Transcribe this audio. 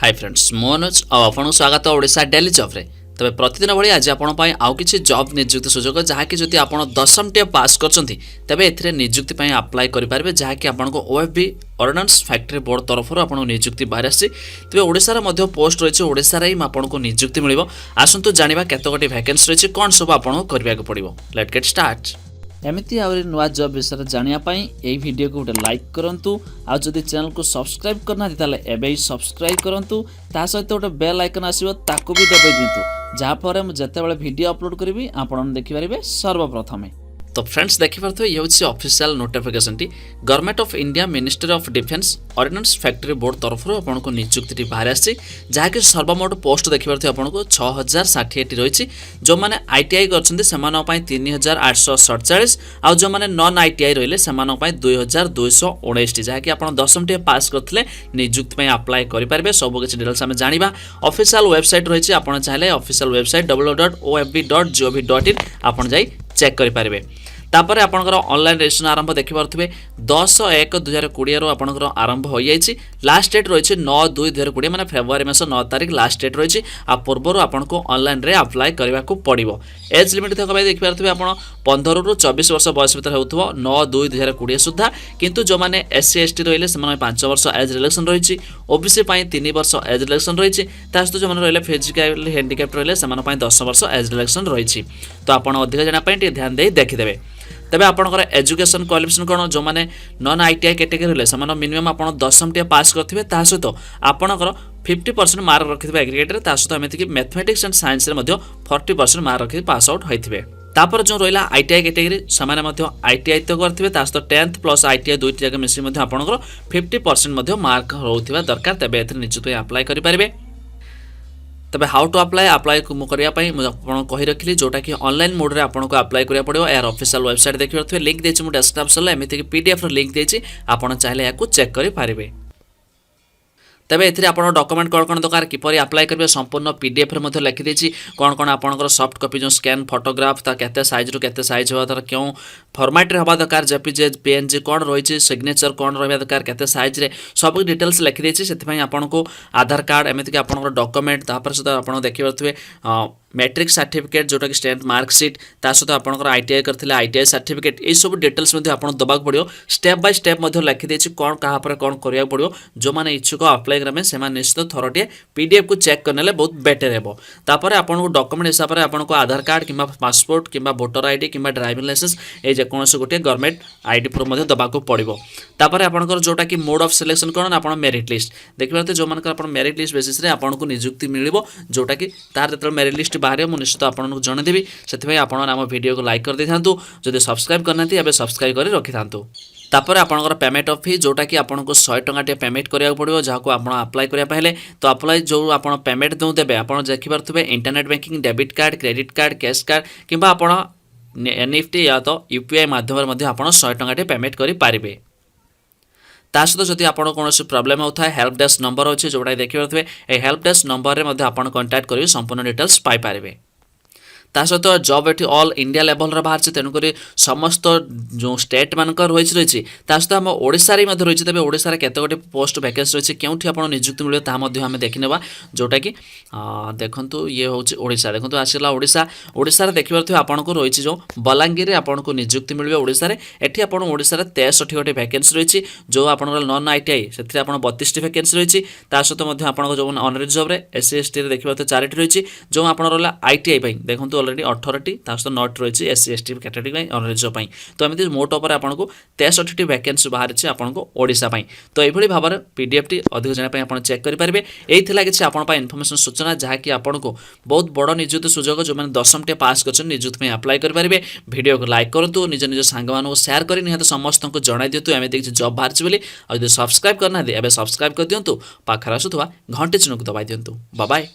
Hi friends Manoj आपन स्वागत Odisha daily job रे तबे प्रतिदिन भली आज आपण पई आउ किछि जॉब नियुक्ति सुजोग जहाँकि जदि आपण 10म टे पास करछंती तबे एथिरे नियुक्ति पई अप्लाई करि पारबे जहाँकि आपण को OFB ऑर्डिनेंस फैक्ट्री बोर्ड तरफ आपण नियुक्ति बाहर आसी तबे ओडिसा रा मध्ये पोस्ट रहिछि ओडिसा रे आपण को नियुक्ति मिलिबो आसंतु जानिबा केतोगटी वैकेंसी रहिछि कोन सब आपण करबा को पड़िबो लेट गेट स्टार्ट एमती आउरी नुआ जॉब विषय जानिया पाई एई वीडियो को गोटे लाइक करंतु आ जदि चैनल को सब्सक्राइब करना ताले एबे ही सब्सक्राइब करंतु ता सहित गोटे बेल आइकन आसीबो ताको भी दबाई दिंतु जहाँ पर मु जेतेबेले वीडियो अपलोड करिवि आपण देखि पारिबे सर्वप्रथमे। तो फ्रेंड्स देखि पारथो ये होछि ऑफिशियल नोटिफिकेशन टी government of India ministry of defence ordnance factory board तरफ आपण को नियुक्ति टी बाहर आसी जहाँकि सर्वमोट पोस्ट देखि पारथो आपण को 6060 टी रहिछि जो माने आईटीआई करछन्ते समानो पई 3847 आ जो माने नॉन आईटीआई रहिले समानो पई 2219 टी जहाँकि आपण 10म टी पास करथले नियुक्ति पई अप्लाई करि पारबे सब किछि डिटेल्स हम जानिबा। ऑफिशियल वेबसाइट रहिछि आपण चाहिले ऑफिशियल वेबसाइट www.ofb.gov.in आपण जाई चेक करि पारबे। तापर आपनकर ऑनलाइन रजिस्ट्रेशन आरंभ देखि पारथुबे 10/1/2020 रो आपनकर आरंभ होई जाईछि। लास्ट डेट रहिछि 9/2/2020 माने फेब्रुआरी मास 9 तारिख लास्ट डेट रहिछि आ पूर्वरो आपनको ऑनलाइन रे अप्लाई करबा को पड़िबो। एज लिमिट थक भाई देखि पारथुबे आपण 15 रु 24 वर्ष बयस भीतर हेउथबो 9/2/2020 सुद्धा किंतु जो माने एससी एसटी रहिले से 5 वर्ष एज रिलैक्सेशन रहिछि ओबीसी पई 3 वर्ष एज रिलैक्सेशन रहिछि तासतो जो माने रहिले फिजिकल हैंडिकैप्ड रहिले से 10 वर्ष एज रिलैक्सेशन रहिछि। तो आपण अधिक जाना पई टे ध्यान देई देखि देबे। तबे आपनकर एजुकेशन क्वालिफिकेशन कोन जो माने नॉन आईटीआई कैटेगरी रहिले समान मिनिमम आपण 10म टे पास करथिबे ता सहित आपनकर 50% मार्क रखिथिबे एग्रीगेट रे ता सहित एमिति कि मैथमेटिक्स एंड साइंस रे मध्ये 40% मार्क रखि पास आउट होइथिबे। तापर जो रहिला आईटीआई कैटेगरी समान मध्ये आईटीआई तो करथिबे ता सहित 10th प्लस आईटीआई दुईटी जगह मिसि मध्ये आपनकर 50% मध्ये मार्क रहउथिबा दरकार तबे एथि निश्चित अप्लाई करि पारिबे। तबे हाउ टू अप्लाई को करिया पई म आपन कहि रखली जोटा कि ऑनलाइन मोड रे आपन को अप्लाई करिया पड़ियो। यार ऑफिशियल वेबसाइट देखि परथबे लिंक देछि मु डिस्क्रिप्शन रे एमिति कि पीडीएफ रो लिंक देछि आपन चाहिले याकू चेक करि पारिबे। तबे एथिरे आपण डॉक्यूमेंट कोन दरकार किपरि अप्लाई करबे संपूर्ण पीडीएफ रे मध्ये लिखि देछि कोन आपनकर सॉफ्ट कॉपी जो स्कैन फोटोग्राफ ता केते साइज रो केते साइज होबा तार क्यों फॉर्मेट रे होबा दरकार जेपीजी पीएनजी कोन रहिछि सिग्नेचर कोन रहबा दरकार केते साइज रे सब डिटेल्स लिखि देछि सेति पई आपन को आधार कार्ड एमिति कि आपनकर डॉक्यूमेंट तापर सुदा आपन देखि परथबे मैट्रिक सर्टिफिकेट जोटा कि स्टैंड मार्कशीट ता सहित आपनकर आईटीआई करथिले आईटीआई सर्टिफिकेट ए सब डिटेल्स मध्ये आपन दबाक पड़ियो। स्टेप बाय स्टेप मध्ये लिखि देछि कोन कहा पर कोन करिया पड़ियो जो माने इच्छुक अप्लाई करमे सेमा निश्चित थरटिए पीडीएफ को चेक करनेले बहुत बेटर हेबो। तापर आपन को डॉक्यूमेंट हिसाब रे आपन को आधार कार्ड किबा पासपोर्ट किबा वोटर आईडी किबा ड्राइविंग लाइसेंस ए जे कोनसे गोटे गवर्नमेंट आईडी प्रूफ मध्ये दबाक पड़ियो। तापर आपनकर जोटा कि मोड ऑफ सिलेक्शन कोन आपन मेरिट लिस्ट देखिबाते जो मानकर आपन मेरिट लिस्ट बेसिस रे आपन को नियुक्ति मिलिबो जोटा कि तार जतल मेरिट लिस्ट बाहर मु निश्चित आपन जण देबी सेति आपण नाम वीडियो को लाइक कर दे थांतु जदि सब्सक्राइब करनाती एबे सब्सक्राइब करी रखि थांतु। तापर आपनकर पेमेंट ऑफ फी जोटा कि आपन को 100 टका टे पेमेंट करिया पड़ियो जाको आपण अप्लाई करिया पहले तो अप्लाई जो आपण पेमेंट दउ देबे आपण देखि परथबे internet banking debit card credit card cash card किबा आपण एनईएफटी या तो यूपीआई माध्यम मध्ये आपण 100 टका टे पेमेंट करि पारिबे। ता सहित जदि आपण कोनोसी प्रॉब्लम होता है हेल्प डेस्क नंबर अछि जोटा देखि परथबे ए हेल्प डेस्क नंबर रे मध्ये आपण कांटेक्ट करि संपूर्ण डिटेल्स पाई पारिबे। ता सहित जॉब एठी ऑल इंडिया लेवल रे बाहर तेणु करी समस्त जो स्टेट मानकर रही ता सहित आम ओडिशा रे मध्ये रही तबे ओडिशा रे केते गोटे पोस्ट वैकेंसी रही केउठी आपण नियुक्ति मिलियो ता मध्ये हम देखिनेबा जोटा कि देखंतु ये होची ओडिशा देखंतु आसिला ओडिशा ओडिशा रे देखि परथि आपण को रही जो बलांगीर रे आपण को नियुक्ति मिलियो ओडिशा रे एठी आपण ओडिशा रे 63 गोटे वैकेंसी रही जो आपण नॉन आईटीआई सेथि आपण 32 टी वैकेंसी रही ता सहित मध्ये आपण को जो ऑनरेरी जॉब रे एससी एसटी रे देखि परथि 4 टी रही जो आपण रहला आईटीआई पई देखंतु ऑलरेडी 18 टी तासतो नॉट रही एससी एसटी कैटेगरी पई ऑनरेरी जॉब पई तो एमिति मोट ऊपर आपन को 63 टी वैकेंसी बाहर छै आपन को ओडिशा पई। तो एई भली भाबर पीडीएफ टी अधिक जने पई आपन चेक करि परिबे। एई थिला कि आपन पई इन्फॉर्मेशन सूचना जहा कि आपन को बहुत बड़ नियुक्ति सुजोग जो माने 10म टे पास करछन नियुक्ति पई अप्लाई करि परिबे। वीडियो को लाइक करंतु निज निज संग मानको शेयर करि निहत समस्त को जणाइ दियतु एमिति कि जॉब बाहर छै बोली आ जदि सब्सक्राइब करना दे एबे सब्सक्राइब कर दियंतु पाखरा सुथवा घंटी चिन्ह को दबाइ दियंतु। Bye bye.